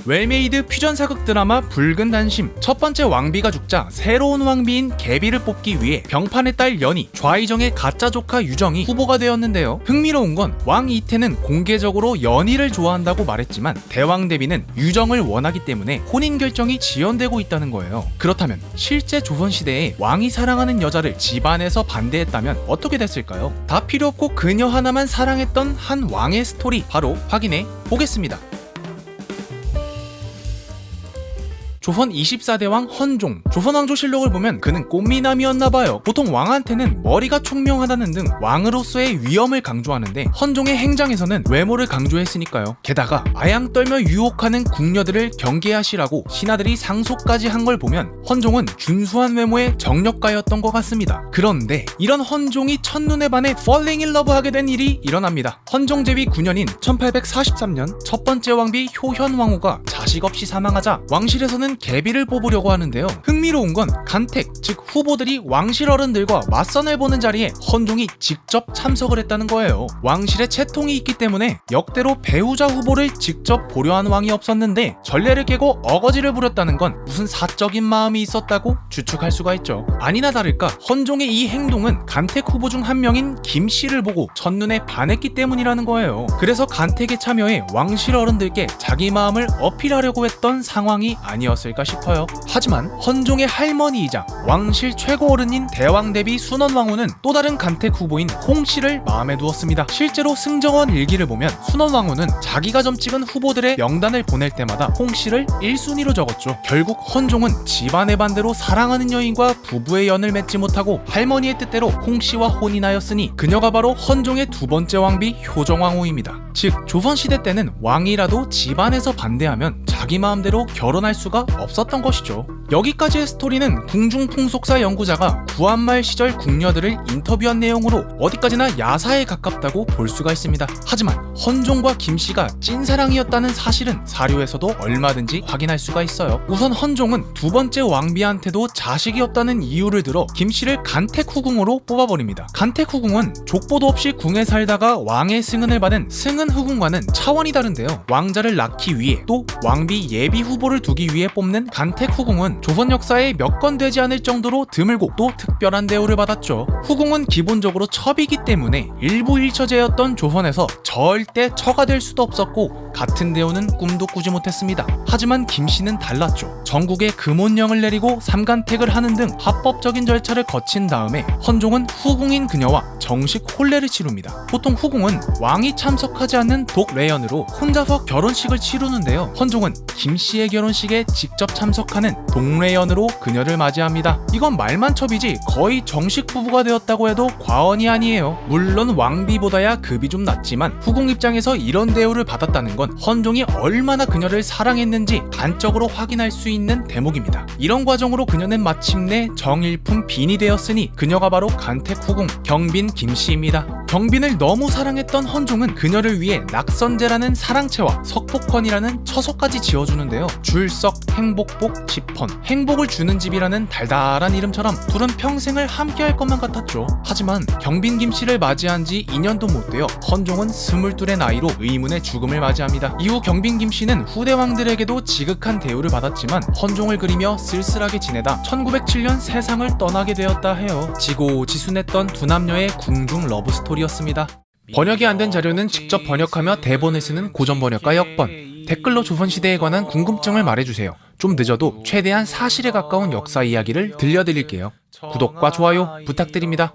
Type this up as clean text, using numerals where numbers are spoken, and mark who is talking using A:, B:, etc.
A: 웰메이드 퓨전 사극 드라마 붉은 단심. 첫 번째 왕비가 죽자 새로운 왕비인 개비를 뽑기 위해 병판의 딸 연희, 좌이정의 가짜 조카 유정이 후보가 되었는데요. 흥미로운 건 왕 이태는 공개적으로 연희를 좋아한다고 말했지만 대왕 대비는 유정을 원하기 때문에 혼인 결정이 지연되고 있다는 거예요. 그렇다면 실제 조선시대에 왕이 사랑하는 여자를 집안에서 반대했다면 어떻게 됐을까요? 다 필요 없고 그녀 하나만 사랑했던 한 왕의 스토리 바로 확인해 보겠습니다. 조선 24대 왕 헌종. 조선왕조실록을 보면 그는 꽃미남이었나봐요. 보통 왕한테는 머리가 총명하다는 등 왕으로서의 위엄을 강조하는데 헌종의 행장에서는 외모를 강조했으니까요. 게다가 아양 떨며 유혹하는 궁녀들을 경계하시라고 신하들이 상소까지 한 걸 보면 헌종은 준수한 외모의 정력가였던 것 같습니다. 그런데 이런 헌종이 첫눈에 반해 falling in love 하게 된 일이 일어납니다. 헌종 제위 9년인 1843년 첫 번째 왕비 효현왕후가 자식 없이 사망하자 왕실에서는 개비를 뽑으려고 하는데요. 흥미로운 건 간택, 즉 후보들이 왕실 어른들과 맞선을 보는 자리에 헌종이 직접 참석을 했다는 거예요. 왕실에 채통이 있기 때문에 역대로 배우자 후보를 직접 보려 한 왕이 없었는데 전례를 깨고 어거지를 부렸다는 건 무슨 사적인 마음이 있었다고 추측할 수가 있죠. 아니나 다를까 헌종의 이 행동은 간택 후보 중 한 명인 김씨를 보고 첫눈에 반했기 때문이라는 거예요. 그래서 간택에 참여해 왕실 어른들께 자기 마음을 어필하려고 했던 상황이 아니었을까 싶어요. 하지만 헌종의 할머니이자 왕실 최고 어른인 대왕 대비 순원왕후는 또 다른 간택 후보인 홍씨를 마음에 두었습니다. 실제로 승정원 일기를 보면 순원왕후는 자기가 점 찍은 후보들의 명단을 보낼 때마다 홍씨를 1순위로 적었죠. 결국 헌종은 집안의 반대로 사랑하는 여인과 부부의 연을 맺지 못하고 할머니의 뜻대로 홍씨와 혼인하였으니 그녀가 바로 헌종의 두 번째 왕비 효정왕후입니다. 즉 조선시대 때는 왕이라도 집안에서 반대하면 자기 마음대로 결혼할 수가 없었던 것이죠. 여기까지의 스토리는 궁중풍속사 연구자가 구한말 시절 궁녀들을 인터뷰한 내용으로 어디까지나 야사에 가깝다고 볼 수가 있습니다. 하지만 헌종과 김씨가 찐사랑이었다는 사실은 사료에서도 얼마든지 확인할 수가 있어요. 우선 헌종은 두 번째 왕비한테도 자식이 없다는 이유를 들어 김씨를 간택후궁으로 뽑아버립니다. 간택후궁은 족보도 없이 궁에 살다가 왕의 승은을 받은 승은후궁과는 차원이 다른데요. 왕자를 낳기 위해 또 왕비 예비 후보를 두기 위해 뽑는 간택후궁은 조선 역사에 몇 건 되지 않을 정도로 드물고 또 특별한 대우를 받았죠. 후궁은 기본적으로 첩이기 때문에 일부 일처제였던 조선에서 절대 처가 될 수도 없었고 같은 대우는 꿈도 꾸지 못했습니다. 하지만 김씨는 달랐죠. 전국에 금혼령을 내리고 삼간택을 하는 등 합법적인 절차를 거친 다음에 헌종은 후궁인 그녀와 정식 혼례를 치릅니다. 보통 후궁은 왕이 참석하지 않는 독례연으로 혼자서 결혼식을 치르는데요. 헌종은 김씨의 결혼식에 직접 참석하는 동례연으로 그녀를 맞이합니다. 이건 말만 첩이지 거의 정식 부부가 되었다고 해도 과언이 아니에요. 물론 왕비보다야 급이 좀 낮지만 후궁 입장에서 이런 대우를 받았다는 건 헌종이 얼마나 그녀를 사랑했는지 단적으로 확인할 수 있는 대목입니다. 이런 과정으로 그녀는 마침내 정일품 빈이 되었으니 그녀가 바로 간택 후궁 경빈 김씨입니다. 경빈을 너무 사랑했던 헌종은 그녀를 위해 낙선제라는 사랑채와 석복헌이라는 처소까지 지어주는데요. 줄석, 행복복, 집헌, 행복을 주는 집이라는 달달한 이름처럼 둘은 평생을 함께할 것만 같았죠. 하지만 경빈 김씨를 맞이한 지 2년도 못 되어 헌종은 22의 나이로 의문의 죽음을 맞이합니다. 이후 경빈 김씨는 후대 왕들에게도 지극한 대우를 받았지만 헌종을 그리며 쓸쓸하게 지내다 1907년 세상을 떠나게 되었다 해요. 지고지순했던 두 남녀의 궁중 러브스토리였습니다. 번역이 안 된 자료는 직접 번역하며 대본을 쓰는 고전 번역가 역번. 댓글로 조선시대에 관한 궁금증을 말해주세요. 좀 늦어도 최대한 사실에 가까운 역사 이야기를 들려드릴게요. 구독과 좋아요 부탁드립니다.